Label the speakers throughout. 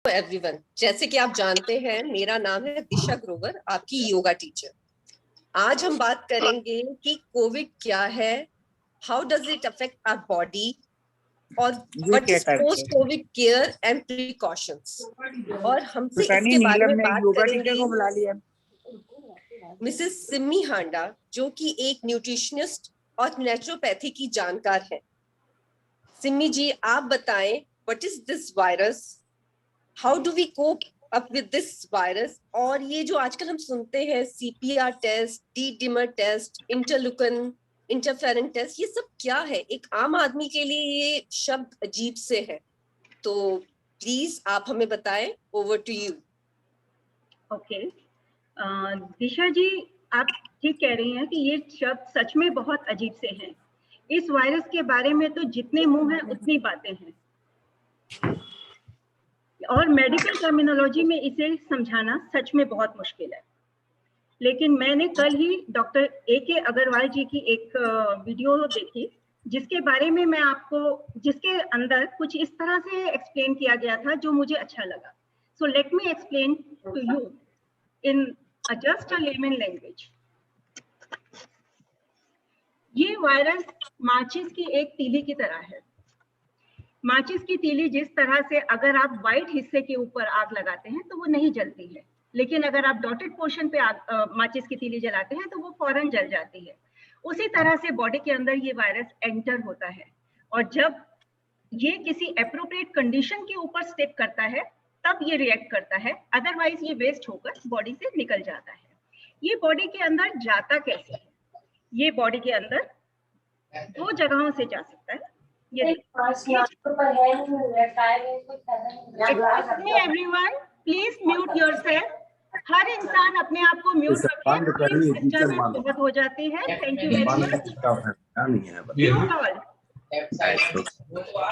Speaker 1: Everyone, जैसे कि आप जानते हैं मेरा नाम है दिशा ग्रोवर, आपकी योगा टीचर। आज हम बात करेंगे कि कोविड क्या है, how does it affect our body और what is post Covid care and precautions. और हमसे इसके बारे में बात करेंगे
Speaker 2: बुला लिया
Speaker 1: मिसेस सिमी हांडा, जो कि एक न्यूट्रिशनिस्ट और नेचुरोपैथी की जानकार है। सिमी जी, आप बताएं what is this virus, how do we cope up with this virus. और ये जो आजकल हम सुनते हैं CPR test, D dimer test, interleukin, interferon test, ये सब क्या है? एक आम आदमी के लिए ये शब्द अजीब से है, तो प्लीज आप हमें बताएं। Over to you.
Speaker 3: Okay, Disha ji, आप ठीक कह रही हैं कि ये शब्द सच में बहुत अजीब से हैं। इस वायरस के बारे में तो जितने मुंह हैं उतनी बातें हैं, और मेडिकल टर्मिनोलॉजी में इसे समझाना सच में बहुत मुश्किल है। लेकिन मैंने कल ही डॉक्टर AK अग्रवाल जी की एक वीडियो देखी, जिसके बारे में मैं आपको, जिसके अंदर कुछ इस तरह से एक्सप्लेन किया गया था जो मुझे अच्छा लगा। So let me explain to you in just a layman language. ये वायरस माचिस की एक तीली की तरह है। माचिस की तीली जिस तरह से अगर आप व्हाइट हिस्से के ऊपर आग लगाते हैं तो वो नहीं जलती है, लेकिन अगर आप डॉटेड पोर्शन पे माचिस की तीली जलाते हैं तो वो फौरन जल जाती है। उसी तरह से बॉडी के अंदर ये वायरस एंटर होता है, और जब ये किसी एप्रोप्रिएट कंडीशन के ऊपर स्टेप करता है तब ये रिएक्ट करता है, अदरवाइज ये वेस्ट होकर बॉडी से निकल जाता है। ये बॉडी के अंदर जाता कैसे है? ये बॉडी के अंदर दो जगहों से जा सकता है। Everyone please mute yourself. हर इंसान अपने आप को म्यूट रखे, बहुत हो जाती है। Thank you very much.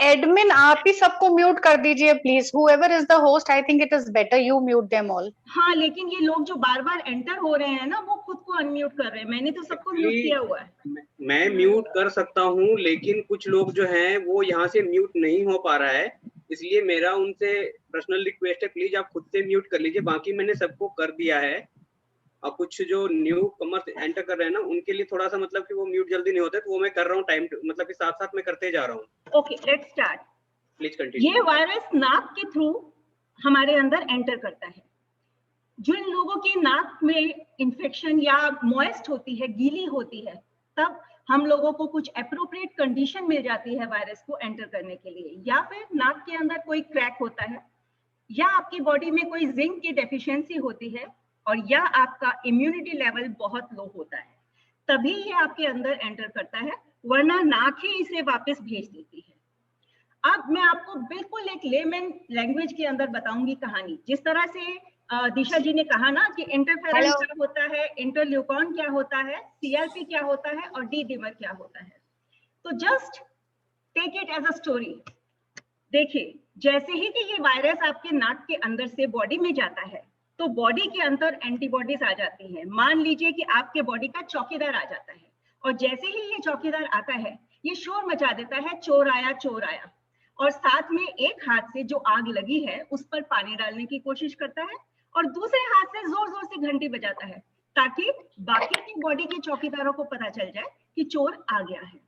Speaker 4: Admin, आप ही सबको म्यूट कर दीजिए please. whoever is the host, I think it is better you mute them all.
Speaker 3: हाँ, लेकिन ये लोग जो बार बार एंटर हो रहे हैं ना, वो खुद को अनम्यूट कर रहे हैं। मैंने तो सबको म्यूट किया हुआ है।
Speaker 2: मैं म्यूट कर सकता हूँ, लेकिन कुछ लोग जो हैं वो यहाँ से म्यूट नहीं हो पा रहा है, इसलिए मेरा उनसे पर्सनल रिक्वेस्ट है, प्लीज आप खुद से म्यूट कर लीजिए। बाकी मैंने सबको कर दिया है। और कुछ जो न्यू कमर्स एंटर कर रहे हैं ना, उनके लिए थोड़ा सा मतलब कि वो म्यूट जल्दी नहीं होते, तो वो मैं कर रहा हूँ टाइम, मतलब कि साथ साथ मैं करते जा रहा हूँ।
Speaker 3: Okay, let's start.
Speaker 2: Please continue.
Speaker 3: ये वायरस नाक के थ्रू हमारे अंदर एंटर करता है। जिन लोगों की नाक में इंफेक्शन या मॉइस्ट होती है, गीली होती है, तब हम लोगों को कुछ एप्रोप्रिएट कंडीशन मिल जाती है वायरस को एंटर करने के लिए। या फिर नाक के अंदर कोई क्रैक होता है, या आपकी बॉडी में कोई जिंक की डेफिशिएंसी होती है, और या आपका इम्यूनिटी लेवल बहुत लो होता है, तभी ये आपके अंदर एंटर करता है, वरना नाक ही इसे वापस भेज देती है। अब मैं आपको बिल्कुल एक लेमन लैंग्वेज के अंदर बताऊंगी कहानी। जिस तरह से दिशा जी ने कहा ना कि इंटरफेरन क्या होता है, इंटरल्यूकॉन क्या होता है, CRP क्या होता है और डी डिमर क्या होता है, तो just take it as a story. देखिए, जैसे ही कि ये वायरस आपके नाक के अंदर से बॉडी में जाता है, तो बॉडी के अंदर एंटीबॉडीज आ जाती हैं। मान लीजिए कि आपके बॉडी का चौकीदार आ जाता है, और जैसे ही ये चौकीदार आता है, ये शोर मचा देता है, चोर आया चोर आया, और साथ में एक हाथ से जो आग लगी है उस पर पानी डालने की कोशिश करता है, और दूसरे हाथ से जोर जोर से घंटी बजाता है, ताकि बाकी की बॉडी के चौकीदारों को पता चल जाए कि चोर आ गया है।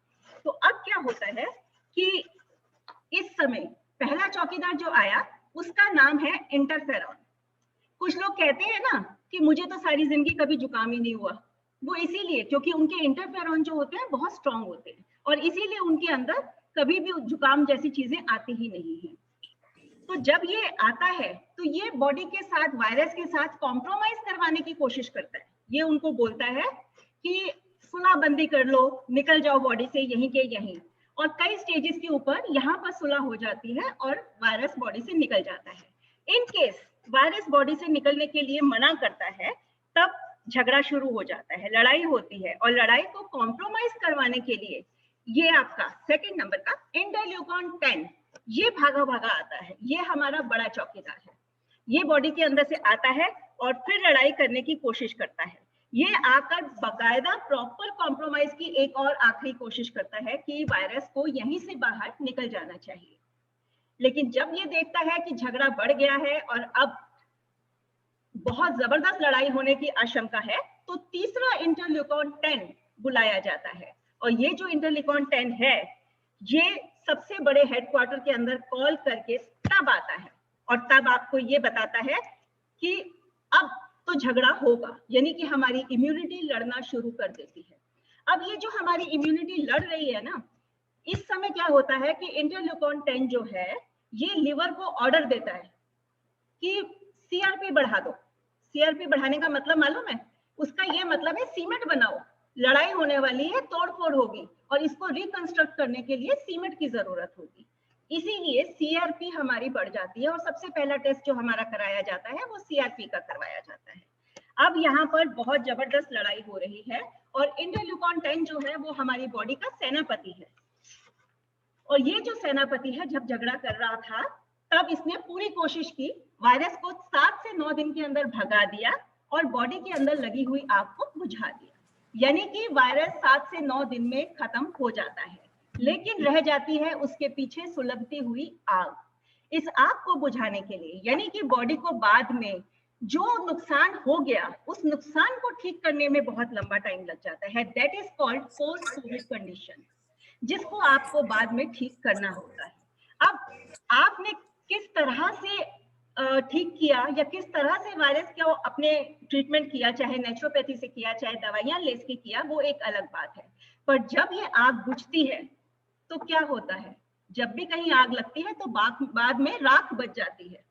Speaker 3: तो अब क्या होता है कि इस समय पहला चौकीदार जो आया उसका नाम है इंटरफेरॉन। कुछ लोग कहते हैं ना कि मुझे तो सारी जिंदगी कभी जुकाम ही नहीं हुआ, वो इसीलिए क्योंकि उनके इंटरफेरॉन जो होते हैं बहुत स्ट्रांग होते हैं, और इसीलिए उनके अंदर कभी भी जुकाम जैसी चीजें आती ही नहीं है। तो जब ये आता है तो ये बॉडी के साथ, वायरस के साथ कॉम्प्रोमाइज करवाने की कोशिश करता है। ये उनको बोलता है कि सुलह बंदी कर लो, निकल जाओ बॉडी से यहीं के यहीं, और कई स्टेजेस के ऊपर यहाँ पर सुलह हो जाती है और वायरस बॉडी से निकल जाता है। इन केस वायरस बॉडी से निकलने के लिए मना करता है, तब झगड़ा शुरू हो जाता है, लड़ाई होती है, और लड़ाई को कॉम्प्रोमाइज करवाने के लिए ये आपका सेकंड नंबर का इंटरल्यूकॉन 10 ये भागा भागा आता है। ये हमारा बड़ा चौकीदार है। ये बॉडी के अंदर से आता है और फिर लड़ाई करने की कोशिश करता है। ये आकर बाकायदा प्रॉपर कॉम्प्रोमाइज की एक और आखिरी कोशिश करता है कि वायरस को यहीं से बाहर निकल जाना चाहिए। लेकिन जब ये देखता है कि झगड़ा बढ़ गया है और अब बहुत जबरदस्त लड़ाई होने की आशंका है, तो तीसरा इंटरल्यूकॉन 10 बुलाया जाता है। और ये जो इंटरल्यूकॉन 10 है, ये सबसे बड़े हेडक्वार्टर के अंदर कॉल करके तब आता है और तब आपको ये बताता है कि अब तो झगड़ा होगा, यानी कि हमारी इम्यूनिटी लड़ना शुरू कर देती है। अब ये जो हमारी इम्यूनिटी लड़ रही है ना, इस समय क्या होता है कि इंटरल्यूकॉन 10 जो है, ये लिवर को ऑर्डर देता है कि सीआरपी बढ़ा दो। सीआरपी बढ़ाने का मतलब मालूम है? उसका ये मतलब है सीमेंट बनाओ, लड़ाई होने वाली है, तोड़फोड़ होगी और इसको रिकंस्ट्रक्ट करने के लिए सीमेंट की जरूरत होगी। इसीलिए सीआरपी हमारी बढ़ जाती है और सबसे पहला टेस्ट जो हमारा कराया जाता है वो सीआरपी का करवाया जाता है। अब यहाँ पर बहुत जबरदस्त लड़ाई हो रही है और इंटरल्यूकॉन 10 जो है वो हमारी बॉडी का सेनापति है। और ये जो सेनापति है, जब झगड़ा कर रहा था तब इसने पूरी कोशिश की, वायरस को 7 से 9 दिन के अंदर भगा दिया और बॉडी के अंदर लगी हुई आग को बुझा दिया। यानी कि वायरस 7 से 9 दिन में खत्म हो जाता है, लेकिन रह जाती है उसके पीछे सुलगती हुई आग। इस आग को बुझाने के लिए, यानी कि बॉडी को बाद में जो नुकसान हो गया, उस नुकसान को ठीक करने में बहुत लंबा टाइम लग जाता है। That is called post Covid condition, जिसको आपको बाद में ठीक करना होता है। अब आपने किस तरह से ठीक किया या किस तरह से वायरस को अपने ट्रीटमेंट किया, चाहे नेचुरोपैथी से किया, चाहे दवाइयां ले के किया, वो एक अलग बात है। पर जब ये आग बुझती है तो क्या होता है? जब भी कहीं आग लगती है तो बाद में राख बच जाती है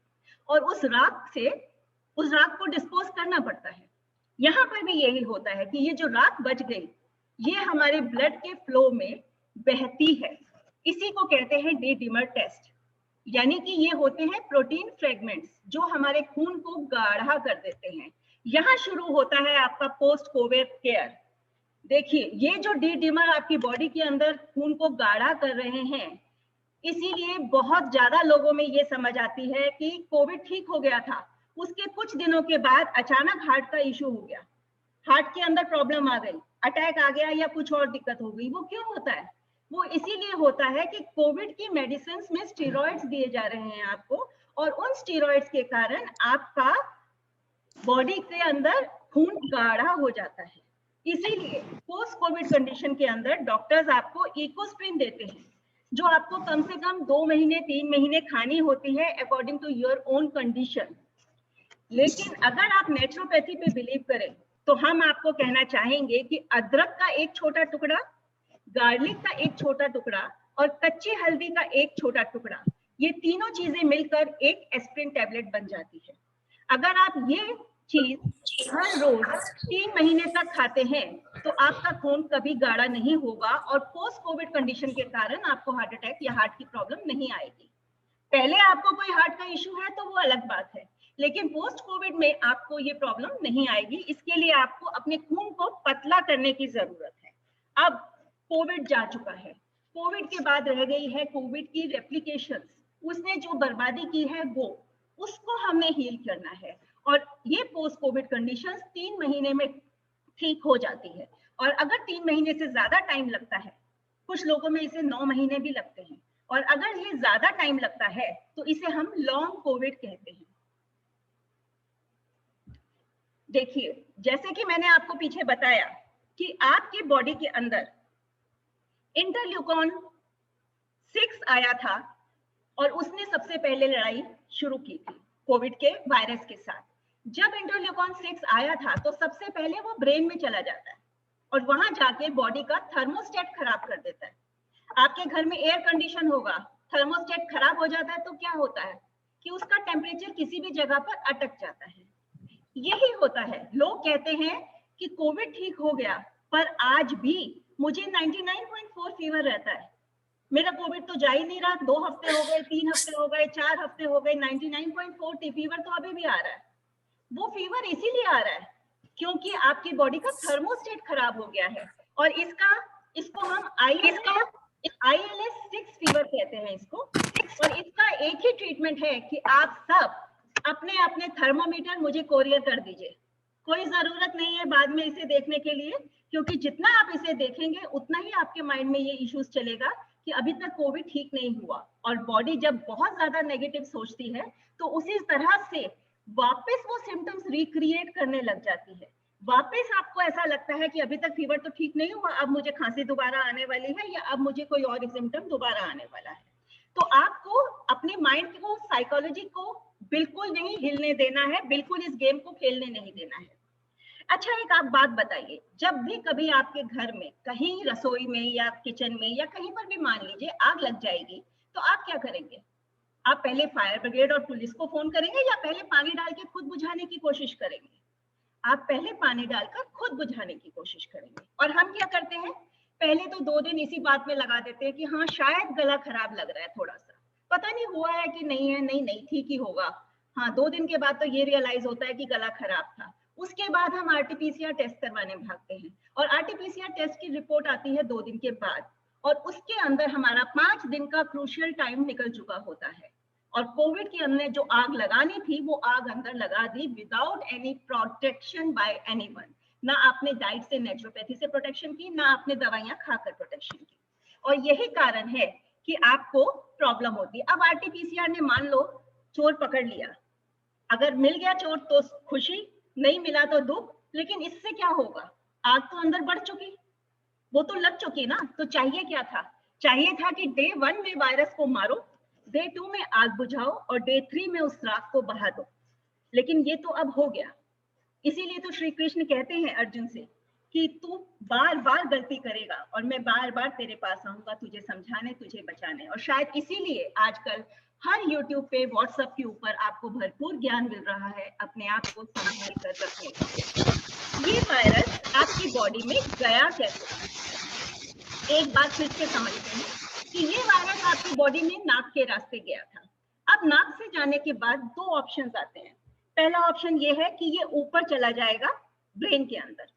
Speaker 3: और उस राख को डिस्पोज करना पड़ता है। यहाँ पर भी यही होता है कि ये जो राख बच गई, ये हमारे ब्लड के फ्लो में बहती है। इसी को कहते हैं डी-डिमर टेस्ट, यानी कि ये होते हैं प्रोटीन फ्रेगमेंट्स जो हमारे खून को गाढ़ा कर देते हैं। यहाँ शुरू होता है आपका पोस्ट कोविड केयर। देखिए, ये जो डी-डिमर आपकी बॉडी के अंदर खून को गाढ़ा कर रहे हैं, इसीलिए बहुत ज्यादा लोगों में ये समझ आती है कि कोविड ठीक हो गया था, उसके कुछ दिनों के बाद अचानक हार्ट का इश्यू हो गया, हार्ट के अंदर प्रॉब्लम आ गई, अटैक आ गया या कुछ और दिक्कत हो गई। वो क्यों होता है? वो इसीलिए होता है कि कोविड की मेडिसिन में स्टेरॉइड्स दिए जा रहे हैं आपको, और उन स्टेरॉइड्स के कारण आपका बॉडी के अंदर खून गाढ़ा हो जाता है। इसीलिए पोस्ट कोविड कंडीशन के अंदर डॉक्टर्स आपको इकोस्प्रिन देते हैं, जो आपको कम से कम 2 महीने 3 महीने खानी होती है according to your own condition. लेकिन अगर आप नेचुरोपैथी पे बिलीव करें तो हम आपको कहना चाहेंगे कि अदरक का एक छोटा टुकड़ा, गार्लिक का एक छोटा टुकड़ा और कच्ची हल्दी का एक छोटा टुकड़ा, ये तीनों चीजें मिलकर एक एस्प्रिन टैबलेट बन जाती है। अगर आप ये चीज हर रोज 3 महीने तक खाते हैं तो आपका खून कभी गाढ़ा नहीं होगा और पोस्ट कोविड कंडीशन के कारण आपको हार्ट अटैक या हार्ट की प्रॉब्लम नहीं आएगी। पहले आपको कोई हार्ट का इश्यू है तो वो अलग बात है, लेकिन पोस्ट कोविड में आपको ये प्रॉब्लम नहीं आएगी। इसके लिए आपको अपने खून को पतला करने की जरूरत है। अब कोविड जा चुका है, कोविड के बाद रह गई है कोविड की रेप्लिकेशंस। उसने जो बर्बादी की है उसको हमें हील करना है, और ये पोस्ट कोविड कंडीशंस 3 महीने में ठीक हो जाती है। और अगर 3 महीने से ज्यादा टाइम लगता है, कुछ लोगों में इसे 9 महीने भी लगते हैं, और अगर ये ज्यादा टाइम लगता है तो इसे हम लॉन्ग कोविड कहते हैं। देखिए, जैसे कि मैंने आपको पीछे बताया कि आपकी बॉडी के अंदर इंटरल्यूकॉन 6 आया था और उसने सबसे पहले लड़ाई शुरू की थी कोविड के वायरस के साथ। जब इंटरल्यूकॉन 6 आया था तो सबसे पहले वो ब्रेन में चला जाता है और वहां जाके बॉडी का थर्मोस्टेट खराब कर देता है। आपके घर में एयर कंडीशन होगा, थर्मोस्टेट खराब हो जाता है तो क्या होता है कि उसका टेम्परेचर किसी भी जगह पर अटक जाता है। यही होता है। लोग कहते हैं कि कोविड ठीक हो गया, पर आज भी मुझे 99.4 फीवर रहता है। मेरा कोविड तो जा ही नहीं रहा, 2 हफ्ते हो गए, 3 हफ्ते हो गए, 4 हफ्ते हो गए, 99.4 फीवर तो अभी भी आ रहा है। वो फीवर इसीलिए आ रहा है क्योंकि आपकी बॉडी का थर्मोस्टेट खराब हो गया है, और इसको हम ILS 6 फीवर कहते हैं इसको। और इसका एक ही ट्रीटमेंट है कि आप सब अपने अपने थर्मोमीटर मुझे कोरियर कर दीजिए। कोई जरूरत नहीं है बाद में इसे देखने के लिए, क्योंकि जितना आप इसे देखेंगे उतना ही आपके माइंड में ये इश्यूज चलेगा कि अभी तक कोविड ठीक नहीं हुआ, और बॉडी जब बहुत ज्यादा नेगेटिव सोचती है तो उसी तरह से वापस वो सिम्टम्स रिक्रिएट करने लग जाती है। वापस आपको ऐसा लगता है कि अभी तक फीवर तो ठीक नहीं हुआ, अब मुझे खांसी दोबारा आने वाली है, या अब मुझे कोई और सिम्टम दोबारा आने वाला है। तो आपको अपने माइंड को, साइकोलॉजी को बिल्कुल नहीं हिलने देना है, बिल्कुल इस गेम को खेलने नहीं देना है। अच्छा, एक आप बात बताइए, जब भी कभी आपके घर में कहीं रसोई में या किचन में या कहीं पर भी मान लीजिए आग लग जाएगी, तो आप क्या करेंगे? आप पहले फायर ब्रिगेड और पुलिस को फोन करेंगे या पहले पानी डाल के खुद बुझाने की कोशिश करेंगे? आप पहले पानी डालकर खुद बुझाने की कोशिश करेंगे। और हम क्या करते हैं, पहले तो 2 दिन इसी बात में लगा देते हैं कि हाँ शायद गला खराब लग रहा है, थोड़ा सा पता नहीं हुआ है कि नहीं है, नहीं ठीक ही होगा। हाँ, 2 दिन के बाद तो ये रियलाइज होता है कि गला खराब था। उसके बाद हम आरटीपीसीआर टेस्ट करवाने भागते हैं, और आरटीपीसीआर टेस्ट की रिपोर्ट आती है 2 दिन के बाद, और उसके अंदर हमारा 5 दिन का क्रूशियल टाइम निकल चुका होता है। और कोविड के अंदर जो आग लगानी थी वो आग अंदर लगा दी without any protection by anyone. ना आपने डाइट से, नेचुरोपैथी से प्रोटेक्शन की, ना आपने दवाइयां खाकर प्रोटेक्शन की, और यही कारण है कि आपको प्रॉब्लम होती है। अब आरटीपीसीआर ने मान लो चोर पकड़ लिया, अगर मिल गया चोर तो खुशी, नहीं मिला तो दुख, लेकिन इससे क्या होगा? आग तो अंदर बढ़ चुकी, वो तो लग चुकी ना। तो चाहिए क्या था? चाहिए था कि डे 1 में वायरस को मारो, डे 2 में आग बुझाओ, और डे 3 में उस राख को बहा दो। लेकिन ये तो अब हो गया। इसीलिए तो श्री कृष्ण कहते हैं अर्जुन से कि तू बार बार गलती करेगा और मैं बार बार तेरे पास आऊंगा तुझे समझाने, तुझे बचाने। और शायद इसीलिए आजकल हर YouTube पे, WhatsApp के ऊपर आपको भरपूर ज्ञान मिल रहा है अपने आप को संभाल कर रखने का। ये वायरस आपकी बॉडी में गया कैसे? एक बात फिर से समझते हैं कि ये वायरस आपकी बॉडी में नाक के रास्ते गया था। अब नाक से जाने के बाद 2 ऑप्शंस आते हैं। पहला ऑप्शन ये है कि ये ऊपर चला जाएगा ब्रेन के अंदर।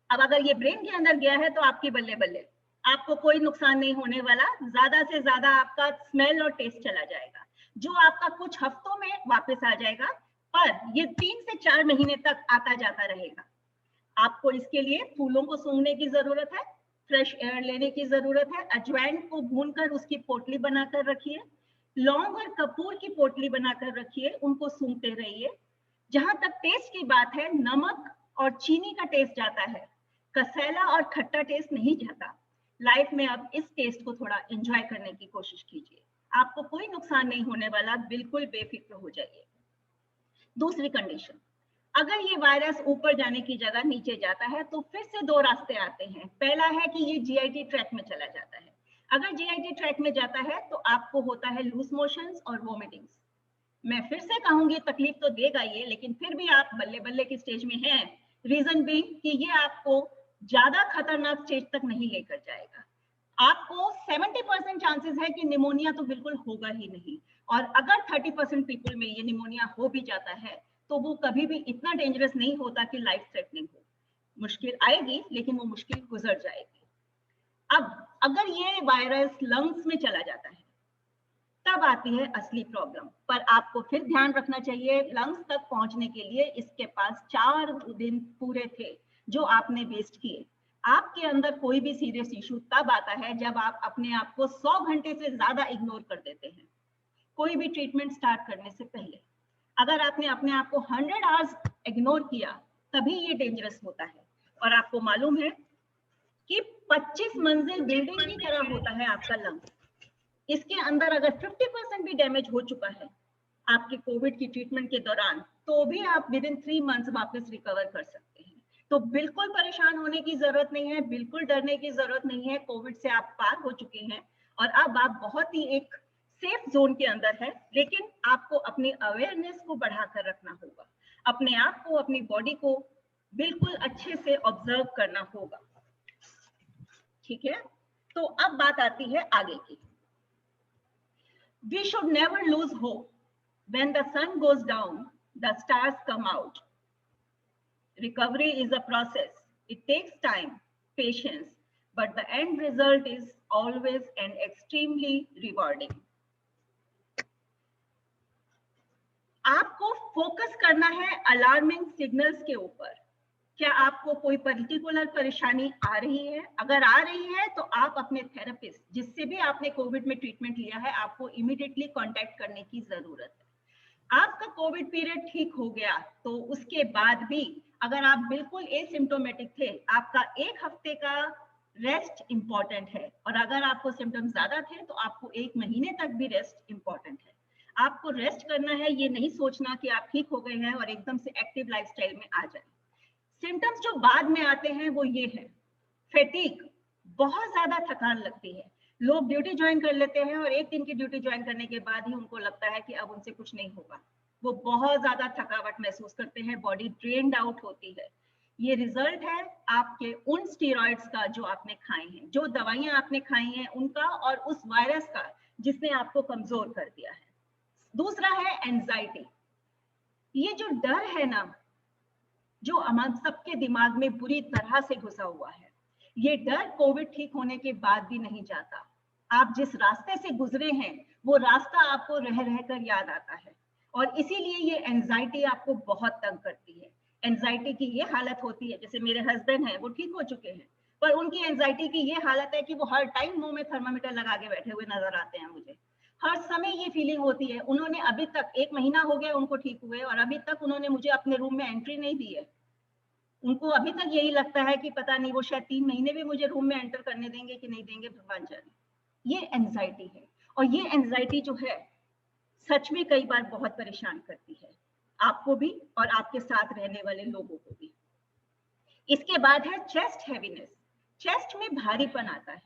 Speaker 3: अब अगर ये ब्रेन के अंदर गया है तो आपकी बल्ले बल्ले, आपको कोई नुकसान नहीं होने वाला, ज्यादा से ज्यादा आपका स्मेल और टेस्ट चला जाएगा, जो आपका कुछ हफ्तों में वापस आ जाएगा, पर ये 3 से 4 महीने तक आता जाता रहेगा। आपको इसके लिए फूलों को सूंघने की जरूरत है, फ्रेश एयर लेने की जरूरत है, अजवाइन को भूनकर उसकी पोटली बनाकर रखिए, लौंग और कपूर की पोटली बनाकर रखिए, उनको सूंघते रहिए। जहां तक टेस्ट की बात है, नमक और चीनी का टेस्ट जाता है, कसैला और खट्टा टेस्ट नहीं जाता। लाइफ में अब इस टेस्ट को थोड़ा एंजॉय करने की कोशिश कीजिए, आपको कोई नुकसान नहीं होने वाला, बिल्कुल बेफिक्र हो जाइए। दूसरी कंडीशन, अगर ये वायरस ऊपर जाने की जगह नीचे जाता है तो फिर से 2 रास्ते आते हैं। पहला है कि ये जीआईटी ट्रैक में चला जाता है। अगर जीआईटी ट्रैक में जाता है तो आपको होता है लूज मोशंस और वोमिटिंग्स। मैं फिर से कहूंगी तकलीफ तो देगा ये, लेकिन फिर भी आप बल्ले बल्ले की स्टेज में हैं। रीजन बीइंग कि ये आपको ज्यादा खतरनाक स्टेज तक नहीं लेकर जाएगा। आपको 70% चांसेस है कि निमोनिया तो बिल्कुल होगा ही नहीं, और अगर 30% पीपल में ये निमोनिया हो भी जाता है तो वो कभी भी इतना डेंजरस नहीं होता कि लाइफ थ्रेटनिंग हो। मुश्किल आएगी लेकिन वो मुश्किल गुजर जाएगी। अब अगर ये वायरस लंग्स में चला जाता है तब आती है असली प्रॉब्लम। पर आपको फिर ध्यान रखना चाहिए, लंग्स तक पहुंचने के लिए इसके पास 4 दिन पूरे थे जो आपने वेस्ट किए। आपके अंदर कोई भी सीरियस इशू तब आता है जब आप अपने आप को 100 घंटे से ज्यादा इग्नोर कर देते हैं कोई भी ट्रीटमेंट स्टार्ट करने से पहले। अगर आपने अपने आप को 100 आवर्स इग्नोर किया तभी ये डेंजरस होता है। और आपको मालूम है कि 25 मंजिल बिल्डिंग की तरह होता है आपका लंग्स। इसके अंदर अगर 50% भी डैमेज हो चुका है आपके कोविड की ट्रीटमेंट के दौरान, तो भी आप विद इन 3 मंथ्स वापस रिकवर कर सकते हैं। तो बिल्कुल परेशान होने की जरूरत नहीं है, बिल्कुल डरने की जरूरत नहीं है। कोविड से आप पार हो चुके हैं और अब आप बहुत ही एक सेफ जोन के अंदर है। लेकिन आपको अपनी अवेयरनेस को बढ़ाकर रखना होगा, अपने आप को, अपनी बॉडी को बिल्कुल अच्छे से ऑब्जर्व करना होगा। ठीक है, तो अब बात आती है आगे की। We should never lose hope. When the sun goes down, the stars come out. Recovery is a process. It takes time, patience, but the end result is always and extremely rewarding. आपको focus करना है alarming signals के ऊपर। क्या आपको कोई particular परेशानी आ रही है? अगर आ रही है तो आप अपने थेरेपिस्ट, जिससे भी आपने कोविड में ट्रीटमेंट लिया है, आपको इमीडिएटली कांटेक्ट करने की जरूरत है। आपका कोविड पीरियड ठीक हो गया तो उसके बाद भी अगर आप बिल्कुल एसिम्प्टोमेटिक थे, आपका 1 हफ्ते का रेस्ट इंपॉर्टेंट है, और अगर आपको सिम्टम्स ज्यादा थे तो आपको 1 महीने तक भी रेस्ट इंपॉर्टेंट है। आपको रेस्ट करना है, ये नहीं सोचना कि आप ठीक हो गए हैं और एकदम से एक्टिव लाइफस्टाइल में आ जाए। सिम्टम्स जो बाद में आते हैं वो ये है, फैटीग, बहुत ज्यादा थकान लगती है। लोग ड्यूटी ज्वाइन कर लेते हैं और 1 दिन की ड्यूटी ज्वाइन करने के बाद ही उनको लगता है कि अब उनसे कुछ नहीं होगा। वो बहुत ज्यादा थकावट महसूस करते हैं, बॉडी ड्रेन्ड आउट होती है। ये रिजल्ट है आपके उन स्टेरॉइड्स का जो आपने खाए हैं, जो दवाइयां आपने खाई हैं उनका, और उस वायरस का जिसने आपको कमजोर कर दिया है। दूसरा है एंजाइटी। ये जो डर है ना, जो हम सबके दिमाग में बुरी तरह से घुसा हुआ है, ये डर कोविड ठीक होने के बाद भी नहीं जाता। आप जिस रास्ते से गुजरे हैं वो रास्ता आपको रह रहकर याद आता है, और इसीलिए ये एंजाइटी आपको बहुत तंग करती है। एंजाइटी की ये हालत होती है, जैसे मेरे हस्बैंड हैं, वो ठीक हो चुके हैं, पर उनकी एंजाइटी की ये हालत है कि वो हर टाइम मुंह में थर्मामीटर लगा के बैठे हुए नजर आते हैं मुझे। हर समय ये फीलिंग होती है। उन्होंने अभी तक 1 महीना हो गया उनको ठीक हुए, और अभी तक उन्होंने मुझे अपने रूम में एंट्री नहीं दी है। उनको अभी तक यही लगता है कि पता नहीं वो शायद 3 महीने भी मुझे रूम में एंटर करने देंगे कि नहीं देंगे, भगवान जाने। ये एंजाइटी है, और ये एंजाइटी जो है सच में कई बार बहुत परेशान करती है आपको भी और आपके साथ रहने वाले लोगों को भी। इसके बाद है चेस्ट हैवीनेस। चेस्ट में भारीपन आता है,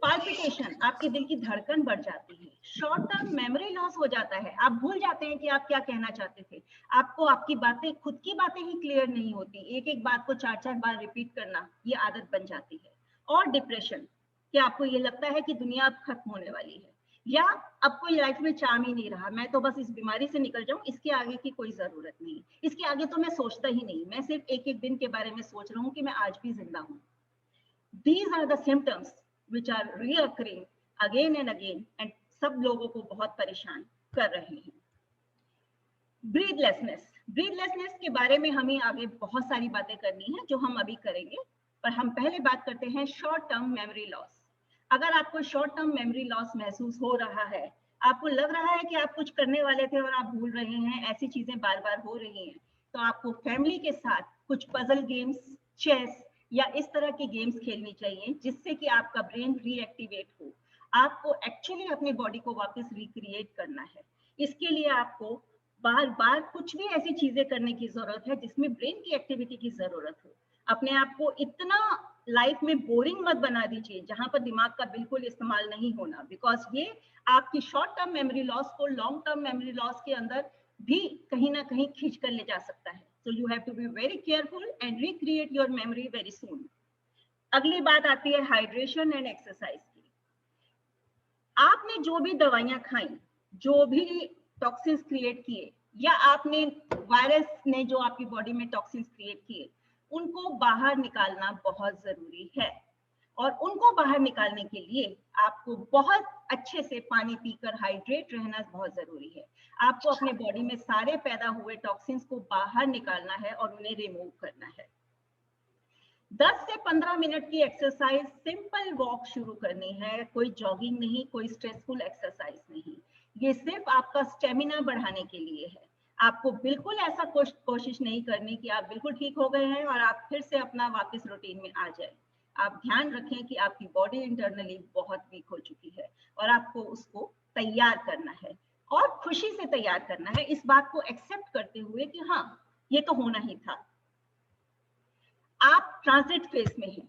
Speaker 3: पाल्पिटेशन, आपके दिल की धड़कन बढ़ जाती है, शॉर्ट टर्म मेमोरी लॉस हो जाता है। आप भूल जाते हैं कि आप क्या कहना चाहते थे। आपको आपकी बातें, खुद की बातें ही क्लियर नहीं होती, एक एक बात को 4-4 बार रिपीट करना ये आदत बन जाती है। और डिप्रेशन, कि आपको ये लगता है कि दुनिया अब खत्म होने वाली है, या अब कोई लाइफ में चार्म ही नहीं रहा, मैं तो बस इस बीमारी से निकल जाऊं, इसके आगे की कोई जरूरत नहीं, इसके आगे तो मैं सोचता ही नहीं, मैं सिर्फ एक एक दिन के बारे में सोच रहा हूं कि मैं आज भी जिंदा हूं। These are the symptoms which are reoccurring again and again, and सब लोगों को बहुत परेशान कर रहे हैं। ब्रीथलेसनेस के बारे में हमें आगे बहुत सारी बातें करनी है जो हम अभी करेंगे, पर हम पहले बात करते हैं शॉर्ट टर्म मेमोरी लॉस। अगर आपको शॉर्ट टर्म मेमोरी लॉस महसूस हो रहा है, आपको लग रहा है कि आप कुछ करने वाले थे और आप भूल रहे हैं, ऐसी चीजें बार बार हो रही हैं, तो आपको फैमिली के साथ कुछ पजल गेम्स, चेस या इस तरह की गेम्स खेलनी चाहिए, जिससे कि आपका ब्रेन रीएक्टिवेट हो। आपको एक्चुअली अपनी बॉडी को वापस रिक्रिएट करना है। इसके लिए आपको बार बार कुछ भी ऐसी चीजें करने की जरूरत है जिसमें ब्रेन की एक्टिविटी की जरूरत हो। अपने आप को इतना लाइफ में बोरिंग मत बना दीजिए जहां पर दिमाग का बिल्कुल इस्तेमाल नहीं होना, बिकॉज ये आपकी शॉर्ट टर्म मेमोरी लॉस को लॉन्ग टर्म मेमोरी लॉस के अंदर भी कहीं ना कहीं खींच कर ले जा सकता है। So you have to be very careful and recreate your memory very soon. अगली बात आती है हाइड्रेशन एंड एक्सरसाइज की। आपने जो भी दवाइयां खाई, जो भी टॉक्सिन्स क्रिएट किए, या आपने वायरस ने जो आपकी बॉडी में टॉक्सिन्स क्रिएट किए, उनको बाहर निकालना बहुत जरूरी है। और उनको बाहर निकालने के लिए आपको बहुत अच्छे से पानी पीकर हाइड्रेट रहना बहुत जरूरी है। आपको अपने बॉडी में सारे पैदा हुए टॉक्सिन्स को बाहर निकालना है और उन्हें रिमूव करना है। 10 से 15 मिनट की एक्सरसाइज, सिंपल वॉक शुरू करनी है, कोई जॉगिंग नहीं, कोई स्ट्रेसफुल एक्सरसाइज नहीं। ये सिर्फ आपका स्टेमिना बढ़ाने के लिए है। आपको बिल्कुल ऐसा कोशिश नहीं करनी कि आप बिल्कुल ठीक हो गए हैं और आप फिर से अपना वापस रूटीन में आ जाए। आप ध्यान रखें कि आपकी बॉडी इंटरनली बहुत वीक हो चुकी है और आपको उसको तैयार करना है, और खुशी से तैयार करना है, इस बात को एक्सेप्ट करते हुए कि हाँ, ये तो होना ही था। आप ट्रांजिट फेज में हैं।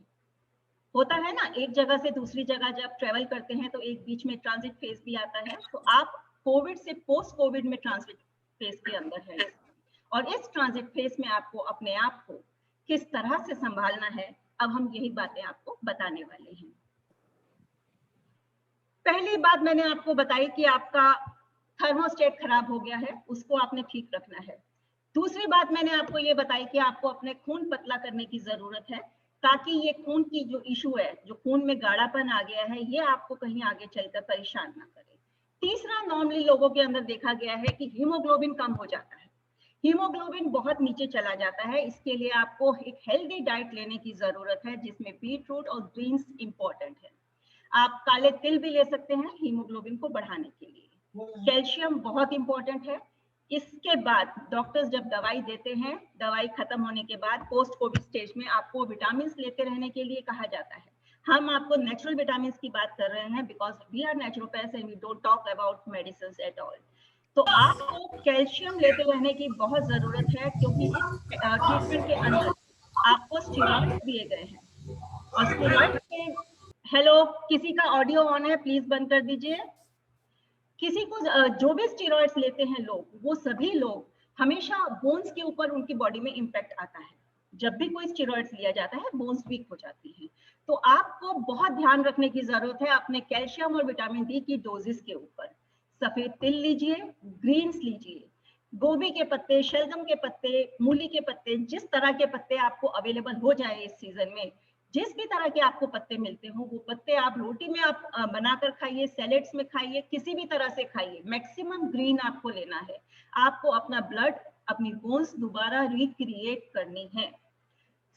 Speaker 3: होता है ना, एक जगह से दूसरी जगह जब ट्रेवल करते हैं तो एक बीच में ट्रांजिट फेज भी आता है। तो आप कोविड से पोस्ट कोविड में ट्रांजिट फेज के अंदर है, और इस ट्रांजिट फेज में आपको अपने आप को किस तरह से संभालना है, अब हम यही बातें आपको बताने वाले हैं। पहली बात मैंने आपको बताई कि आपका थर्मोस्टेट खराब हो गया है, उसको आपने ठीक रखना है। दूसरी बात मैंने आपको ये बताई कि आपको अपने खून पतला करने की जरूरत है, ताकि ये खून की जो इशू है, जो खून में गाढ़ापन आ गया है, ये आपको कहीं आगे चलकर परेशान ना करे। तीसरा, नॉर्मली लोगों के अंदर देखा गया है कि हीमोग्लोबिन कम हो जाता है। हीमोग्लोबिन बहुत नीचे चला जाता है, इसके लिए आपको एक हेल्दी डाइट लेने की जरूरत है जिसमें बीटरूट और ग्रीन्स इंपॉर्टेंट है। आप काले तिल भी ले सकते हैं हीमोग्लोबिन को बढ़ाने के लिए। कैल्शियम बहुत इंपॉर्टेंट है। इसके बाद डॉक्टर्स जब दवाई देते हैं, दवाई खत्म होने के बाद पोस्ट कोविड स्टेज में आपको विटामिन लेते रहने के लिए कहा जाता है। हम आपको नेचुरल विटामिन की बात कर रहे हैं because we are naturopaths and we don't talk about medicine at all. तो आपको कैल्शियम लेते रहने की बहुत जरूरत है क्योंकि इस ट्रीटमेंट के अंदर आपको स्टेरॉइड्स दिए गए हैं और स्टेरॉइड्स के, हेलो, किसी का ऑडियो ऑन है, प्लीज बंद कर दीजिए। किसी को जो भी स्टेरॉइड्स लेते हैं लोग, वो सभी लोग हमेशा बोन्स के ऊपर उनकी बॉडी में इम्पैक्ट आता है। जब भी कोई स्टेरॉइड्स लिया जाता है बोन्स वीक हो जाती हैं। तो आपको बहुत ध्यान रखने की जरूरत है अपने कैल्शियम और विटामिन डी की डोजेस के ऊपर। सफेद तिल लीजिए, ग्रीन्स लीजिए, गोभी के पत्ते, शलगम के पत्ते, मूली के पत्ते, जिस तरह के पत्ते आपको अवेलेबल हो जाए इस सीजन में, जिस भी तरह के आपको पत्ते मिलते हो वो पत्ते आप रोटी में आप बनाकर खाइए, सैलेड्स में खाइए, किसी भी तरह से खाइए। मैक्सिमम ग्रीन आपको लेना है। आपको अपना ब्लड, अपनी बोन्स दोबारा रिक्रिएट करनी है।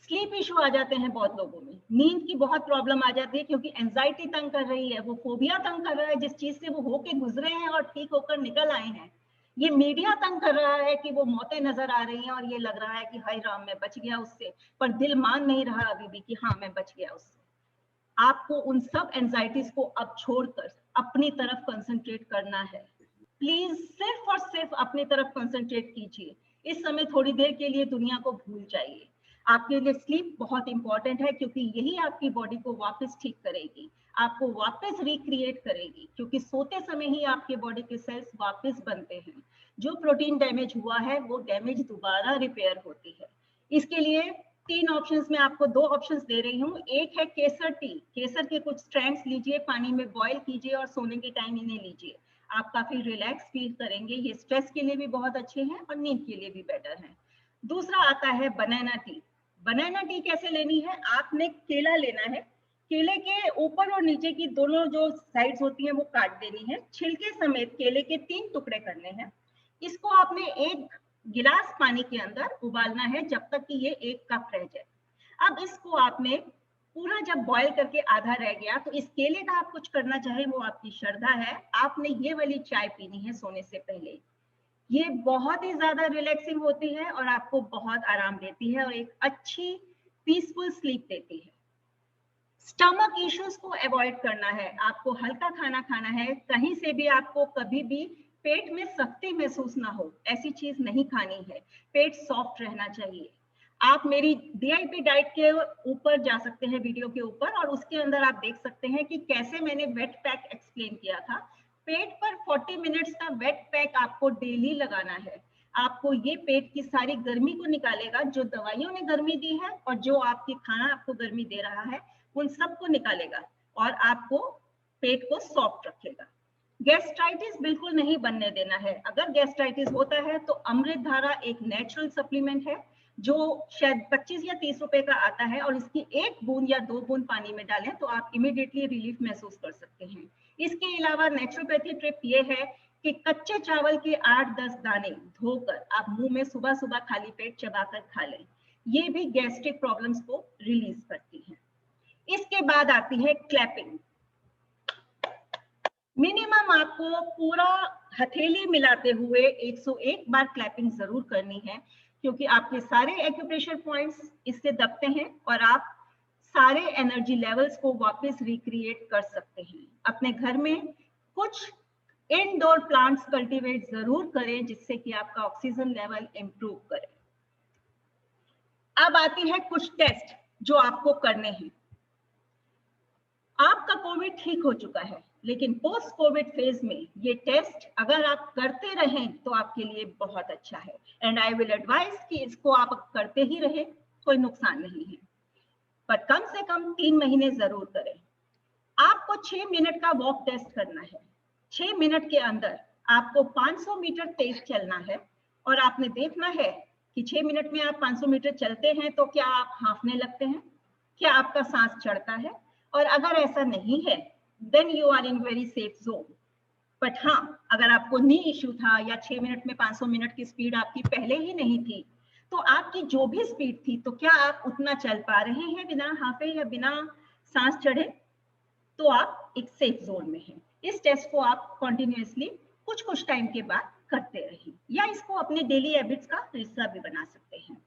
Speaker 3: स्लीप इशू आ जाते हैं बहुत लोगों में, नींद की बहुत प्रॉब्लम आ जाती है क्योंकि एंजाइटी तंग कर रही है, वो फोबिया तंग कर रहा है, जिस चीज से वो होके गुजरे हैं और ठीक होकर निकल आए हैं। ये मीडिया तंग कर रहा है कि वो मौतें नजर आ रही हैं और ये लग रहा है कि हाय राम मैं बच गया उससे, पर दिल मान नहीं रहा अभी भी कि हाँ मैं बच गया उससे। आपको उन सब एंजाइटीज को अब छोड़कर अपनी तरफ कंसंट्रेट करना है। प्लीज सिर्फ और सिर्फ अपनी तरफ कंसंट्रेट कीजिए। इस समय थोड़ी देर के लिए दुनिया को भूल जाइए। आपके लिए स्लीप बहुत इंपॉर्टेंट है क्योंकि यही आपकी बॉडी को वापस ठीक करेगी, आपको वापस रिक्रिएट करेगी, क्योंकि सोते समय ही आपके बॉडी के सेल्स वापस बनते हैं। जो प्रोटीन डैमेज हुआ है वो डैमेज दोबारा रिपेयर होती है। इसके लिए 3 ऑप्शंस में आपको 2 ऑप्शंस दे रही हूँ। एक है केसर टी। केसर के कुछ स्ट्रैंड्स लीजिए, पानी में बॉईल कीजिए और सोने के टाइम इन्हें लीजिए। आप काफी रिलैक्स फील करेंगे। ये स्ट्रेस के लिए भी बहुत अच्छे हैं और नींद के लिए भी बेटर है। दूसरा आता है बनाना टी। बनाना टी कैसे लेनी है? आपने केला लेना है, केले के ऊपर और नीचे की दोनों जो साइड्स होती हैं वो काट देनी है। छिलके समेत केले के 3 टुकड़े करने हैं। इसको आपने 1 गिलास पानी के अंदर उबालना है जब तक कि ये 1 कप रह जाए। अब इसको आपने पूरा जब बॉईल करके आधा रह गया तो इस केले का आप कुछ करना चाहे वो आपकी श्रद्धा है। आपने ये वाली चाय पीनी है सोने से पहले। ये बहुत ही ज्यादा रिलैक्सिंग होती है और आपको बहुत आराम देती है और एक अच्छी पीसफुल स्लीप देती है। स्टमक इश्यूज को अवॉइड करना है, आपको हल्का खाना खाना है। कहीं से भी आपको कभी भी पेट में सख्ती महसूस ना हो, ऐसी चीज नहीं खानी है। पेट सॉफ्ट रहना चाहिए। आप मेरी DIP डाइट के ऊपर जा सकते हैं, वीडियो के ऊपर, और उसके अंदर आप देख सकते हैं कि कैसे मैंने वेट पैक एक्सप्लेन किया था। पेट पर 40 मिनट्स का वेट पैक आपको डेली लगाना है। आपको ये पेट की सारी गर्मी को निकालेगा, जो दवाइयों ने गर्मी दी है और जो आपकी खाना आपको गर्मी दे रहा है उन सबको निकालेगा और आपको पेट को सॉफ्ट रखेगा। गैस्ट्राइटिस बिल्कुल नहीं बनने देना है। अगर गैस्ट्राइटिस होता है तो अमृत धारा एक नेचुरल सप्लीमेंट है जो शायद 25 या 30 रुपए का आता है और इसकी 1 बूंद या 2 बूंद पानी में डालें तो आप इमीडिएटली रिलीफ महसूस कर सकते हैं। इसके अलावा नेचुरोपैथी ट्रिप ये है कि कच्चे चावल के 8-10 दाने धोकर आप मुंह में सुबह सुबह खाली पेट चबाकर खा लें। ये भी गैस्ट्रिक प्रॉब्लम्स को रिलीज करती है। इसके बाद आती है क्लैपिंग। मिनिमम आपको पूरा हथेली मिलाते हुए 101 बार क्लैपिंग जरूर करनी है, क्योंकि आपके सारे एक्यूप्रेशर पॉइंट्स इससे दबते हैं और आप सारे एनर्जी लेवल्स को वापस रिक्रिएट कर सकते हैं। अपने घर में कुछ इनडोर प्लांट्स कल्टीवेट जरूर करें जिससे कि आपका ऑक्सीजन लेवल इंप्रूव करे। अब आती है कुछ टेस्ट जो आपको करने हैं। आपका कोविड ठीक हो चुका है, लेकिन पोस्ट कोविड फेज में ये टेस्ट अगर आप करते रहें तो आपके लिए बहुत अच्छा है। एंड आई विल एडवाइस कि इसको आप करते ही रहें, कोई नुकसान नहीं है, पर कम से कम 3 महीने जरूर करें। आपको 6 मिनट का वॉक टेस्ट करना है। 6 मिनट के अंदर आपको 500 मीटर तेज चलना है और आपने देखना है कि 6 मिनट में आप 500 मीटर चलते हैं तो क्या आप हांफने लगते हैं, क्या आपका सांस चढ़ता है, और अगर ऐसा नहीं है then you are in very safe zone. But हाँ, अगर आपको नी इश्यू था या 6 मिनट में 500 मिनट की स्पीड आपकी पहले ही नहीं थी, तो आपकी जो भी स्पीड थी, तो क्या आप उतना चल पा रहे हैं बिना हांफे या बिना सांस चढ़े? तो आप एक सेफ जोन में हैं। इस टेस्ट को आप कॉन्टिन्यूसली कुछ टाइम के बाद करते रहिए, या इसको अपने डेली हैबिट्स का हिस्सा भी बना सकते हैं।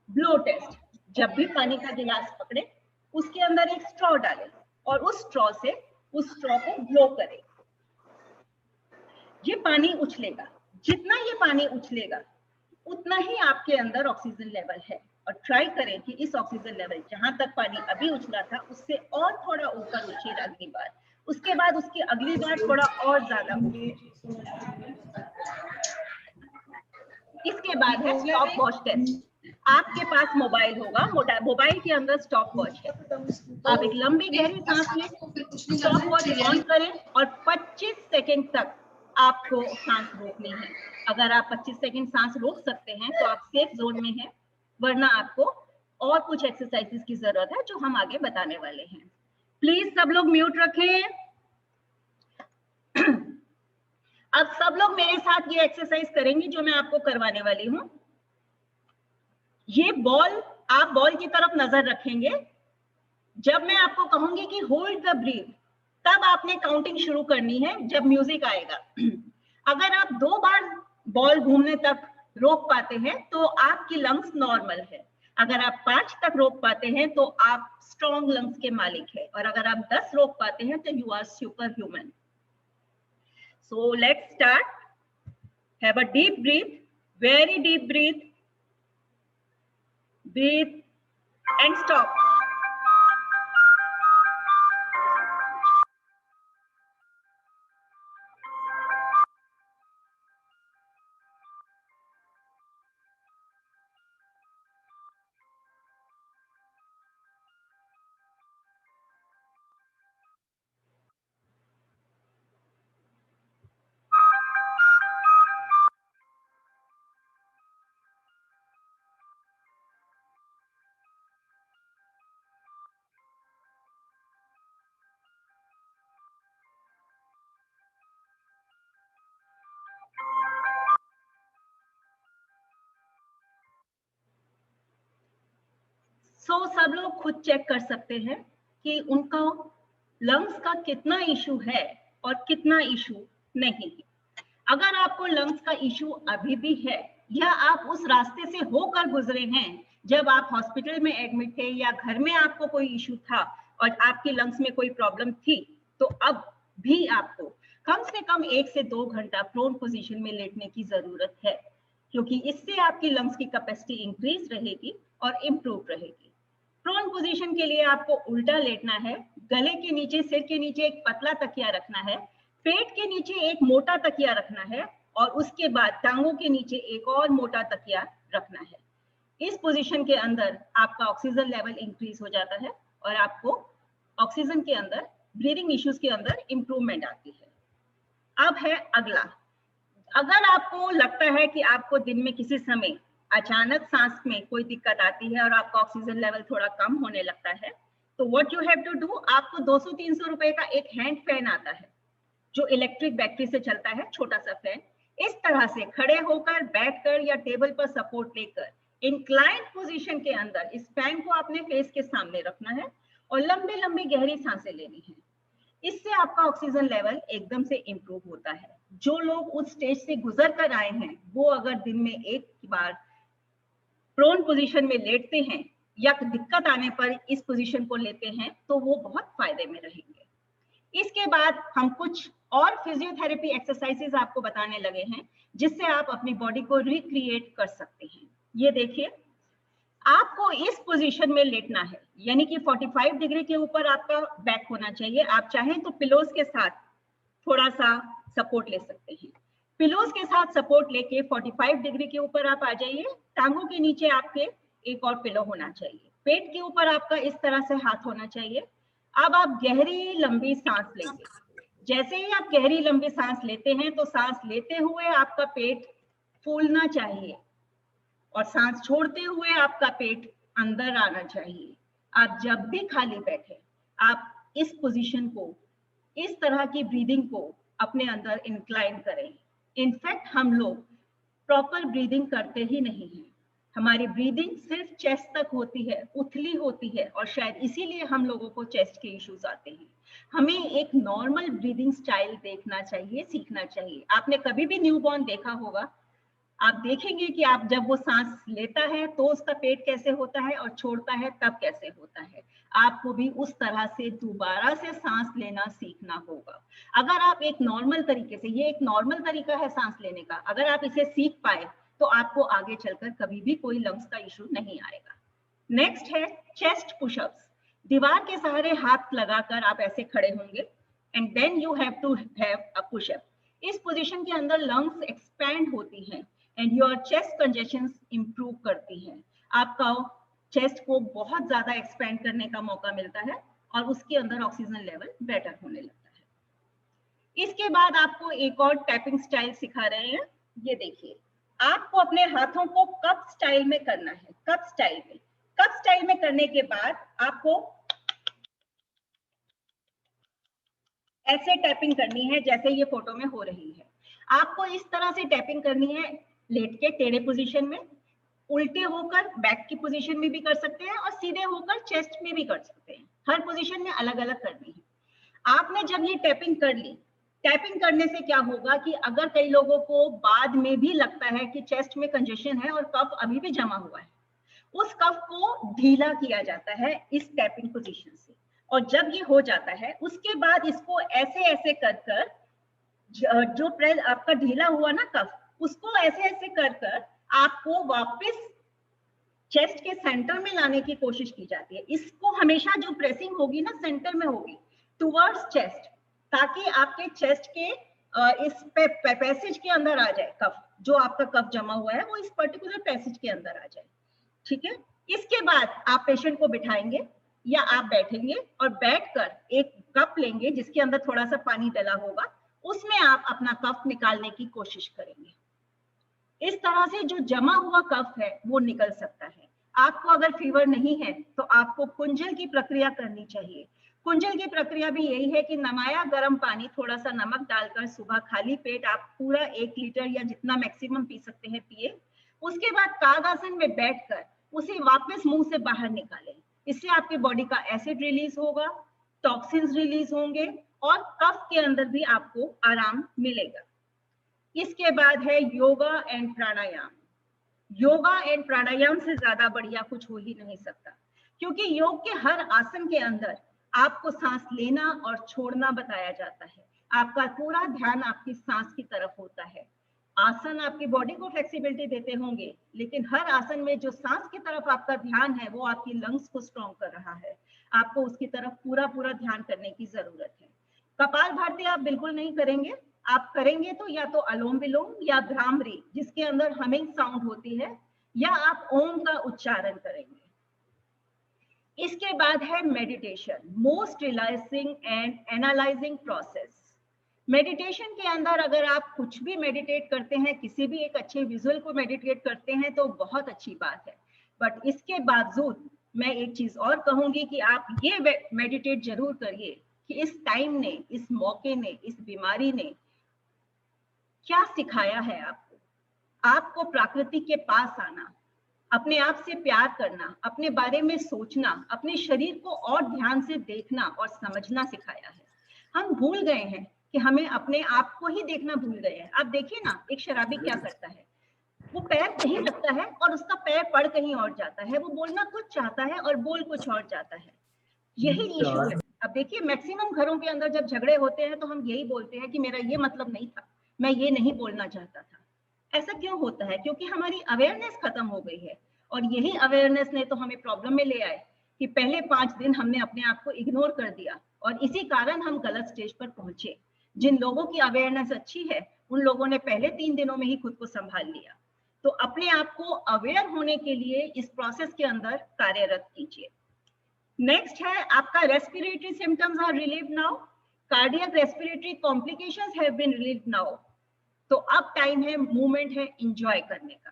Speaker 3: ब्लो टेस्ट, जब भी पानी का गिलास पकड़े, उसके अंदर एक स्ट्रॉ डालें और उस स्ट्रॉ से उस स्ट्रॉ को ब्लो करें। ये पानी उछलेगा, जितना ये पानी उछलेगा उतना ही आपके अंदर ऑक्सीजन लेवल है। और ट्राई करें कि इस ऑक्सीजन लेवल जहां तक पानी अभी उछला था उससे और थोड़ा ऊपर उछले अगली बार, उसके बाद उसकी अगली बार थोड़ा और ज्यादा उछले। इसके बाद है स्टॉप वॉच टेस्ट। आपके पास मोबाइल होगा, मोबाइल के अंदर स्टॉप वॉच है। आप एक लंबी गहरी सांस लें, स्टॉप वॉच ऑन करें और 25 सेकंड तक आपको सांस रोकनी है। अगर आप 25 सेकंड सांस रोक सकते हैं तो आप सेफ जोन में हैं, वरना आपको और कुछ एक्सरसाइजेस की जरूरत है जो हम आगे बताने वाले हैं। प्लीज सब लोग म्यूट रखें। अब सब लोग मेरे साथ ये एक्सरसाइज करेंगे जो मैं आपको करवाने वाली हूँ। ये बॉल, आप बॉल की तरफ नजर रखेंगे। जब मैं आपको कहूंगी कि होल्ड द ब्रीथ, तब आपने काउंटिंग शुरू करनी है जब म्यूजिक आएगा। अगर आप 2 बार बॉल घूमने तक रोक पाते हैं तो आपकी लंग्स नॉर्मल है। अगर आप 5 तक रोक पाते हैं तो आप स्ट्रॉन्ग लंग्स के मालिक हैं, और अगर आप 10 रोक पाते हैं तो you are super human. So let's start. Have a deep breath, very deep breath, breathe and stop. सब लोग खुद चेक कर सकते हैं कि उनका लंग्स का कितना इशू है और कितना इशू नहीं है। अगर आपको लंग्स का इशू अभी भी है या आप उस रास्ते से होकर गुजरे हैं जब आप हॉस्पिटल में एडमिट थे या घर में आपको कोई इशू था और आपकी लंग्स में कोई प्रॉब्लम थी, तो अब भी आपको कम से कम 1 से 2 घंटा प्रोन पोजीशन में लेटने की जरूरत है, क्योंकि इससे आपकी लंग्स की कैपेसिटी इंक्रीज रहेगी और इम्प्रूव रहेगी। प्रोन पोजीशन के लिए आपको उल्टा लेटना है, गले के नीचे, सिर के नीचे एक पतला तकिया रखना है, पेट के नीचे एक मोटा तकिया रखना है और उसके बाद टांगों के नीचे एक और मोटा तकिया रखना है। इस पोजीशन के अंदर आपका ऑक्सीजन लेवल इंक्रीज हो जाता है और आपको ऑक्सीजन के अंदर, ब्रीदिंग इश्यूज के अंदर इंप्रूवमेंट आती है। अब है अगला। अगर आपको लगता है कि आपको दिन में किसी समय अचानक सांस में कोई दिक्कत आती है और आपका ऑक्सीजन लेवल थोड़ा कम होने लगता है, तो what you have to do, आपको 200-300 रुपए का एक हैंड फैन आता है जो इलेक्ट्रिक बैटरी से चलता है, छोटा सा फैन। इस तरह से खड़े होकर, बैठकर या टेबल पर सपोर्ट लेकर इंक्लाइंड पोजीशन के अंदर इस फैन को अपने फेस के सामने रखना है और लंबी लंबी गहरी सांसें लेनी है। इससे आपका ऑक्सीजन लेवल एकदम से इंप्रूव होता है। जो लोग उस स्टेज से गुजर कर आए हैं वो अगर दिन में एक बार प्रोन पोजीशन में लेटते हैं या दिक्कत आने पर इस पोजीशन को लेते हैं तो वो बहुत फायदे में रहेंगे। इसके बाद हम कुछ और फिजियोथेरेपी एक्सरसाइजेस आपको बताने लगे हैं जिससे आप अपनी बॉडी को रिक्रिएट कर सकते हैं। ये देखिए, आपको इस पोजीशन में लेटना है, यानी कि 45 डिग्री के ऊपर आपका बैक होना चाहिए। आप चाहें तो पिलोज के साथ थोड़ा सा सपोर्ट ले सकते हैं। पिलोज के साथ सपोर्ट लेके 45 डिग्री के ऊपर आप आ जाइए। टांगों के नीचे आपके एक और पिलो होना चाहिए। पेट के ऊपर आपका इस तरह से हाथ होना चाहिए। अब आप गहरी लंबी सांस लेंगे। जैसे ही आप गहरी लंबी सांस लेते हैं तो सांस लेते हुए आपका पेट फूलना चाहिए और सांस छोड़ते हुए आपका पेट अंदर आना चाहिए। आप जब भी खाली बैठे, आप इस पोजीशन को, इस तरह की ब्रीदिंग को अपने अंदर इंक्लाइन करें। इनफैक्ट हम लोग प्रॉपर ब्रीदिंग करते ही नहीं हैं। हमारी ब्रीदिंग सिर्फ चेस्ट तक होती है, उथली होती है, और शायद इसीलिए हम लोगों को चेस्ट के इश्यूज आते हैं। हमें एक नॉर्मल ब्रीदिंग स्टाइल देखना चाहिए, सीखना चाहिए। आपने कभी भी न्यूबॉर्न देखा होगा, आप देखेंगे कि आप जब वो सांस लेता है तो उसका पेट कैसे होता है और छोड़ता है तब कैसे होता है। आपको भी उस तरह से दोबारा से सांस लेना सीखना होगा। अगर आप एक नॉर्मल तरीके से, ये एक नॉर्मल तरीका है सांस लेने का, अगर आप इसे सीख पाए तो आपको आगे चलकर कभी भी कोई लंग्स का इशू नहीं आएगा। नेक्स्ट है चेस्ट पुशअप्स। दीवार के सहारे हाथ लगाकर आप ऐसे खड़े होंगे and then you have to have a pushup. इस पोजीशन के अंदर लंग्स एक्सपैंड होती हैं and your chest congestions improve करती हैं। आपका चेस्ट को बहुत ज्यादा एक्सपैंड करने का मौका मिलता है और उसके अंदर ऑक्सीजन लेवल बेटर होने लगता है। इसके बाद आपको एक और टैपिंग स्टाइल सिखा रहे हैं। ये देखिए, आपको अपने हाथों को कप स्टाइल में करना है। कप स्टाइल में, कप स्टाइल में करने के बाद आपको ऐसे टैपिंग करनी है जैसे ये फोटो में हो रही है। आपको इस तरह से टैपिंग करनी है, लेट के टेढ़े पोजीशन में, उल्टे होकर बैक की पोजीशन में भी कर सकते हैं और सीधे होकर चेस्ट में भी कर सकते हैं। हर पोजीशन में अलग अलग करनी है। आपने जब ये टैपिंग कर ली, टैपिंग करने से क्या होगा कि अगर कई लोगों को बाद में भी लगता है कि चेस्ट में कंजेशन है और कफ अभी भी जमा हुआ है, उस कफ को ढीला किया जाता है इस टैपिंग पोजीशन से। और जब ये हो जाता है उसके बाद इसको ऐसे ऐसे कर कर, जो प्रेस आपका ढीला हुआ ना कफ, उसको ऐसे ऐसे कर कर आपको वापस चेस्ट के सेंटर में लाने की कोशिश की जाती है। इसको हमेशा जो प्रेसिंग होगी ना सेंटर में होगी, टुवर्ड्स चेस्ट, ताकि आपके चेस्ट के इस पैसेज के अंदर आ जाए कफ, जो आपका कफ जमा हुआ है वो इस पर्टिकुलर पैसेज के अंदर आ जाए। ठीक है, इसके बाद आप पेशेंट को बिठाएंगे या आप बैठेंगे और बैठकर एक कप लेंगे जिसके अंदर थोड़ा सा पानी डला होगा, उसमें आप अपना कफ निकालने की कोशिश करेंगे। इस तरह से जो जमा हुआ कफ है वो निकल सकता है। आपको अगर फीवर नहीं है तो आपको कुंजल की प्रक्रिया करनी चाहिए। कुंजल की प्रक्रिया भी यही है कि नमाया गर्म पानी, थोड़ा सा नमक डालकर सुबह खाली पेट आप पूरा 1 लीटर या जितना मैक्सिमम पी सकते हैं पिए। उसके बाद कागासन में बैठकर उसे वापस मुंह से बाहर निकालें। इससे आपके बॉडी का एसिड रिलीज होगा, टॉक्सिन्स रिलीज होंगे और कफ के अंदर भी आपको आराम मिलेगा। इसके बाद है yoga and pranayama. Yoga and pranayama से ज्यादा बढ़िया कुछ हो ही नहीं सकता, क्योंकि योग के हर आसन के अंदर आपको सांस लेना और छोड़ना बताया जाता है। आपका पूरा ध्यान आपकी सांस की तरफ होता है। आसन आपकी बॉडी को फ्लेक्सिबिलिटी देते होंगे, लेकिन हर आसन में जो सांस की तरफ आपका ध्यान है वो आपकी लंग्स को स्ट्रॉन्ग कर रहा है। आपको उसकी तरफ पूरा ध्यान करने की जरूरत है। कपालभाति आप बिल्कुल नहीं करेंगे। आप करेंगे तो या तो अलोम विलोम या भ्रामरी, जिसके अंदर हमिंग साउंड होती है, या आप ओम का उच्चारण करेंगे। इसके बाद है meditation, most relaxing and analysing process. Meditation के अंदर अगर आप कुछ भी मेडिटेट करते हैं, किसी भी एक अच्छे विजुअल को मेडिटेट करते हैं तो बहुत अच्छी बात है, बट इसके बावजूद मैं एक चीज और कहूंगी कि आप ये मेडिटेट जरूर करिए कि इस टाइम ने, इस मौके ने, इस बीमारी ने क्या सिखाया है आपको। आपको प्रकृति के पास आना, अपने आप से प्यार करना, अपने बारे में सोचना, अपने शरीर को और ध्यान से देखना और समझना सिखाया है। हम भूल गए हैं कि हमें अपने आप को ही देखना भूल गए हैं। आप देखिए ना, एक शराबी क्या करता है, वो पैर कहीं रखता है और उसका पैर पड़ कहीं और जाता है। वो बोलना कुछ चाहता है और बोल कुछ और जाता है। यही इशू है। अब देखिए, मैक्सिमम घरों के अंदर जब झगड़े होते हैं तो हम यही बोलते हैं कि मेरा ये मतलब नहीं था, मैं ये नहीं बोलना चाहता था। ऐसा क्यों होता है? क्योंकि हमारी अवेयरनेस खत्म हो गई है। और यही अवेयरनेस ने तो हमें प्रॉब्लम में ले आए कि पहले 5 दिन हमने अपने आप को इग्नोर कर दिया और इसी कारण हम गलत स्टेज पर पहुंचे। जिन लोगों की अवेयरनेस अच्छी है उन लोगों ने पहले 3 दिनों में ही खुद को संभाल लिया। तो अपने आप को अवेयर होने के लिए इस प्रोसेस के अंदर कार्यरत कीजिए। नेक्स्ट है आपका respiratory symptoms are relieved now, cardiac respiratory complications have been relieved now. तो अब टाइम है, मूवमेंट है एंजॉय करने का।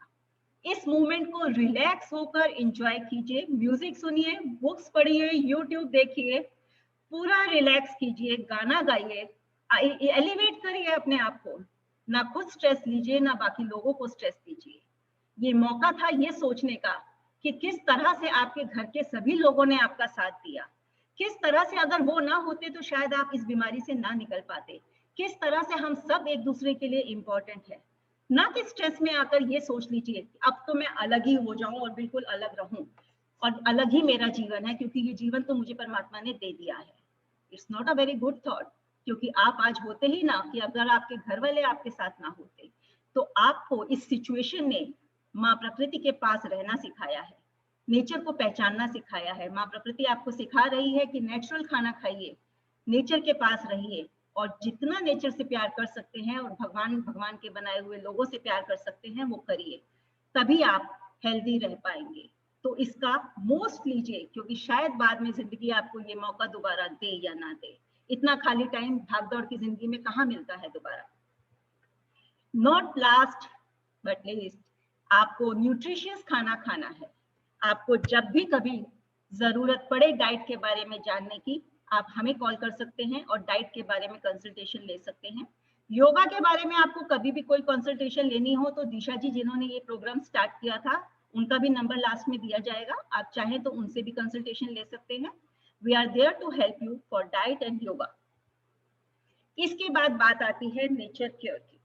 Speaker 3: इस मूवमेंट को रिलैक्स होकर एंजॉय कीजिए। म्यूजिक सुनिए, बुक्स पढ़िए, यूट्यूब देखिए, पूरा रिलैक्स कीजिए, गाना गाइए एलिवेट करिए अपने आप को, ना खुद स्ट्रेस लीजिए ना बाकी लोगों को स्ट्रेस दीजिए। ये मौका था ये सोचने का कि किस तरह से आपके घर के सभी लोगों ने आपका साथ दिया, किस तरह से अगर वो ना होते तो शायद आप इस बीमारी से ना निकल पाते, किस तरह से हम सब एक दूसरे के लिए इम्पोर्टेंट है। ना कि स्ट्रेस में आकर ये सोच लीजिए अब तो मैं अलग ही हो जाऊं और बिल्कुल अलग रहूं और अलग ही मेरा जीवन है, क्योंकि ये जीवन तो मुझे परमात्मा ने दे दिया है। It's not a very good thought, क्योंकि आप आज होते ही ना कि अगर आपके घर वाले आपके साथ ना होते तो आपको इस सिचुएशन ने माँ प्रकृति के पास रहना सिखाया है, नेचर को पहचानना सिखाया है। माँ प्रकृति आपको सिखा रही है कि नेचुरल खाना खाइए, नेचर के पास रहिए और जितना नेचर से प्यार कर सकते हैं और भगवान के बनाए हुए लोगों से प्यार कर सकते हैं वो करिए, तभी आप हेल्दी रह पाएंगे। तो इसका मोस्ट लीजिए, क्योंकि शायद बाद में जिंदगी आपको ये मौका दोबारा दे या ना दे। इतना खाली टाइम भागदौड़ की जिंदगी में कहाँ मिलता है दोबारा। नॉट लास्ट बट लीस्ट, आपको न्यूट्रिशियस खाना खाना है। आपको जब भी कभी जरूरत पड़े डाइट के बारे में जानने की, आप हमें कॉल कर सकते हैं और डाइट के बारे में कंसल्टेशन ले सकते हैं। योगा के बारे में आपको कभी भी कोई कंसल्टेशन लेनी हो तो दिशा जी जिन्होंने ये प्रोग्राम स्टार्ट किया था उनका भी नंबर लास्ट में दिया जाएगा, आप चाहें तो उनसे भी कंसल्टेशन ले सकते हैं। We are there to help you for diet and yoga. इसके बाद बात आती है नेचर केयर की।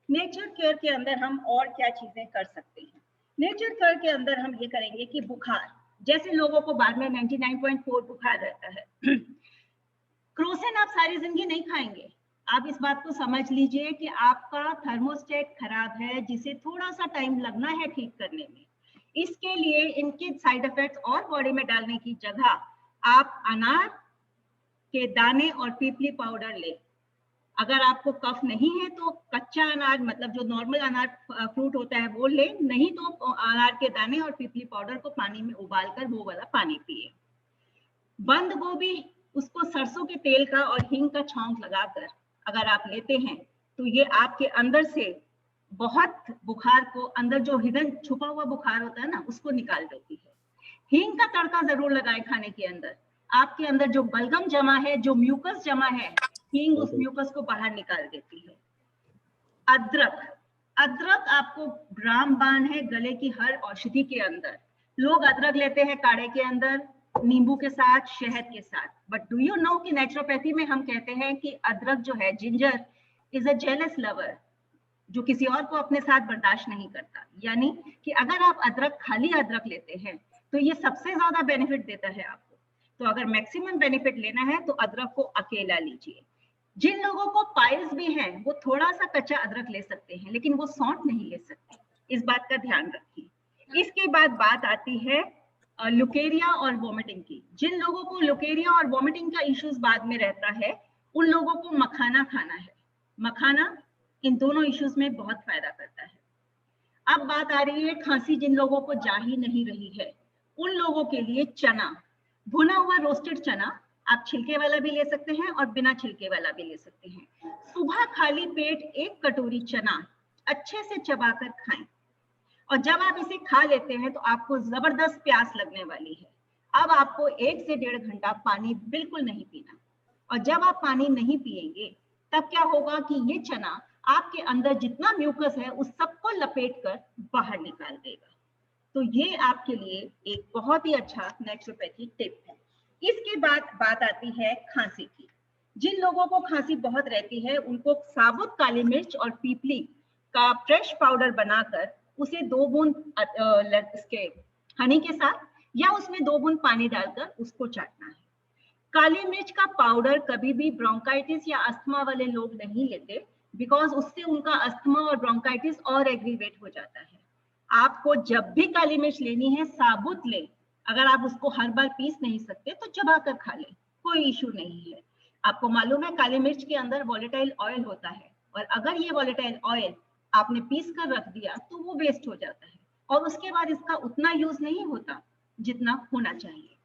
Speaker 3: नेचर केयर के अंदर हम और क्या चीजें कर सकते हैं। नेचर केयर के अंदर हम ये करेंगे कि बुखार, जैसे लोगों को बाद में 99.4 बुखार रहता है, क्रोसिन आप सारी जिंदगी नहीं खाएंगे। आप इस बात को समझ लीजिए कि आपका थर्मोस्टेट खराब है जिसे थोड़ा सा टाइम लगना है ठीक करने में। इसके लिए इनके साइड इफेक्ट्स और बॉडी में डालने की जगह आप अनार के दाने और पीपली पाउडर लें। अगर आपको कफ नहीं है तो कच्चा अनार, मतलब जो नॉर्मल अनार फ्रूट होता है वो लें, नहीं तो अनार के दाने और पीपली पाउडर को पानी में उबालकर वो वाला पानी पिए। बंद गोभी, उसको सरसों के तेल का और हींग का छौंक लगाकर अगर आप लेते हैं तो ये आपके अंदर से बहुत बुखार को, अंदर जो हिडन छुपा हुआ बुखार होता है ना, उसको निकाल देती है। हींग का तड़का जरूर लगाएं खाने के अंदर। आपके अंदर जो बलगम जमा है, जो म्यूकस जमा है, हींग उस म्यूकस को बाहर निकाल देती है। अदरक, अदरक आपको रामबाण है गले की हर औषधि के अंदर। लोग अदरक लेते हैं काढ़े के अंदर, नींबू के साथ, शहद के साथ, बट डू यू नो कि नेचुरोपैथी में हम कहते हैं कि अदरक जो है, ginger is a jealous lover, जो किसी और को अपने साथ बर्दाश्त नहीं करता। यानी कि अगर आप अदरक, खाली अदरक लेते हैं तो ये सबसे ज्यादा बेनिफिट देता है आपको। तो अगर मैक्सिमम बेनिफिट लेना है तो अदरक को अकेला लीजिए। जिन लोगों को पाइल्स भी हैं वो थोड़ा सा कच्चा अदरक ले सकते हैं, लेकिन वो सौंठ नहीं ले सकते, इस बात का ध्यान रखिए। इसके बाद बात आती है लुकेरिया और वोमिटिंग की। जिन लोगों को लुकेरिया और वोमिटिंग का इश्यूज बाद में रहता है उन लोगों को मखाना खाना है। मखाना इन दोनों इश्यूज में बहुत फायदा करता है। अब बात आ रही है खांसी, जिन लोगों को जा ही नहीं रही है उन लोगों के लिए चना, भुना हुआ रोस्टेड चना, आप छिलके वाला भी ले सकते हैं और बिना छिलके वाला भी ले सकते हैं। सुबह खाली पेट 1 कटोरी चना अच्छे से चबाकर खाएं और जब आप इसे खा लेते हैं तो आपको जबरदस्त प्यास लगने वाली है। अब आपको 1 से 1.5 घंटा पानी बिल्कुल नहीं पीना, और जब आप पानी नहीं पिएंगे तब क्या होगा कि ये चना आपके अंदर जितना म्यूकस है उस सबको लपेट कर बाहर निकाल देगा। तो ये आपके लिए एक बहुत ही अच्छा नेचुरोपैथी टिप है। इसके बाद बात आती है खांसी की। जिन लोगों को खांसी बहुत रहती है उनको साबुत काली मिर्च और पीपली का फ्रेश पाउडर बनाकर उसे 2 बूंद इसके हनी के साथ या उसमें 2 बूंद पानी डालकर उसको चाटना है। काली मिर्च का पाउडर कभी भी ब्रोंकाइटिस या अस्थमा वाले लोग नहीं लेते, बिकॉज उससे उनका अस्थमा और ब्रोंकाइटिस और एग्रीवेट हो जाता है। आपको जब भी काली मिर्च लेनी है साबुत ले, अगर आप उसको हर बार पीस नहीं सकते तो चबाकर खा ले, कोई इशू नहीं है। आपको मालूम है काली मिर्च के अंदर वॉलेटाइल ऑयल होता है, और अगर ये वॉलेटाइल ऑयल आपने पीस कर रख दिया तो वो वेस्ट हो जाता है और उसके बाद इसका उतना यूज नहीं होता जितना होना चाहिए।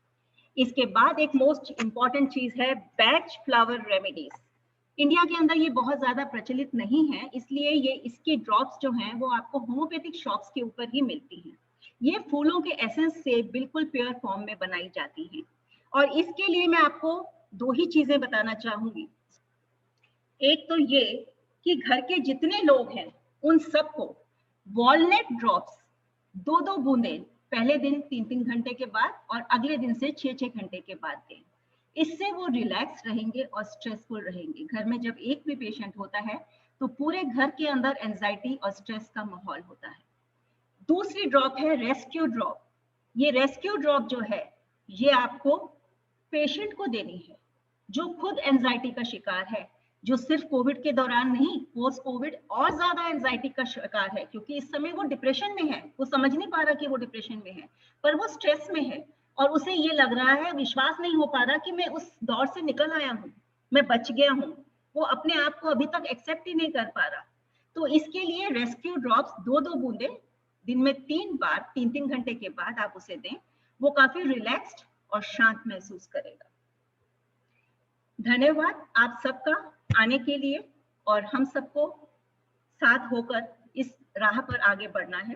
Speaker 3: इसके बाद एक मोस्ट इंपॉर्टेंट चीज है बैच फ्लावर रेमेडीज। इंडिया के अंदर ये बहुत ज्यादा प्रचलित नहीं है, इसलिए ये इसके ड्रॉप्स जो हैं वो आपको होम्योपैथिक शॉप्स के ऊपर ही मिलती हैं। ये फूलों के एसेंस से बिल्कुल प्योर फॉर्म में बनाई जाती हैं, और इसके लिए मैं आपको 2 ही चीजें बताना चाहूंगी। एक तो ये कि घर के जितने लोग हैं उन सबको वॉलनट ड्रॉप्स 2-2 बूंदें पहले दिन 3-3 घंटे के बाद और अगले दिन से 6-6 घंटे के बाद दें। इससे वो रिलैक्स रहेंगे और स्ट्रेसफुल रहेंगे। घर में जब एक भी पेशेंट होता है तो पूरे घर के अंदर एंजाइटी और स्ट्रेस का माहौल होता है। दूसरी ड्रॉप है रेस्क्यू ड्रॉप। ये रेस्क्यू ड्रॉप जो है ये आपको पेशेंट को देनी है जो खुद एंजाइटी का शिकार है, जो सिर्फ कोविड के दौरान नहीं, पोस्ट कोविड और ज्यादा एंजाइटी का शिकार है, क्योंकि इस समय वो डिप्रेशन में है। वो समझ नहीं पा रहा कि वो डिप्रेशन में है, पर वो स्ट्रेस में है और उसे ये लग रहा है, विश्वास नहीं हो पा रहा कि मैं उस दौर से निकल आया हूँ, मैं बच गया हूँ। वो अपने आप को अभी तक एक्सेप्ट ही नहीं कर पा रहा। तो इसके लिए रेस्क्यू ड्रॉप्स 2-2 बूंदे दिन में 3 बार 3-3 घंटे के बाद आप उसे दें। वो काफी रिलैक्स्ड और शांत महसूस करेगा। धन्यवाद आप सबका आने के लिए, और हम सबको साथ होकर इस राह पर आगे बढ़ना है।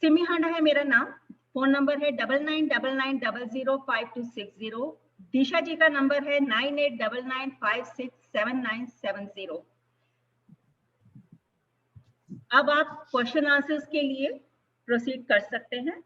Speaker 3: सिमी हांडा है मेरा नाम, फोन नंबर है 9999005260। दिशा जी का नंबर है 9899567970। अब आप क्वेश्चन आंसर्स के लिए प्रोसीड कर सकते हैं।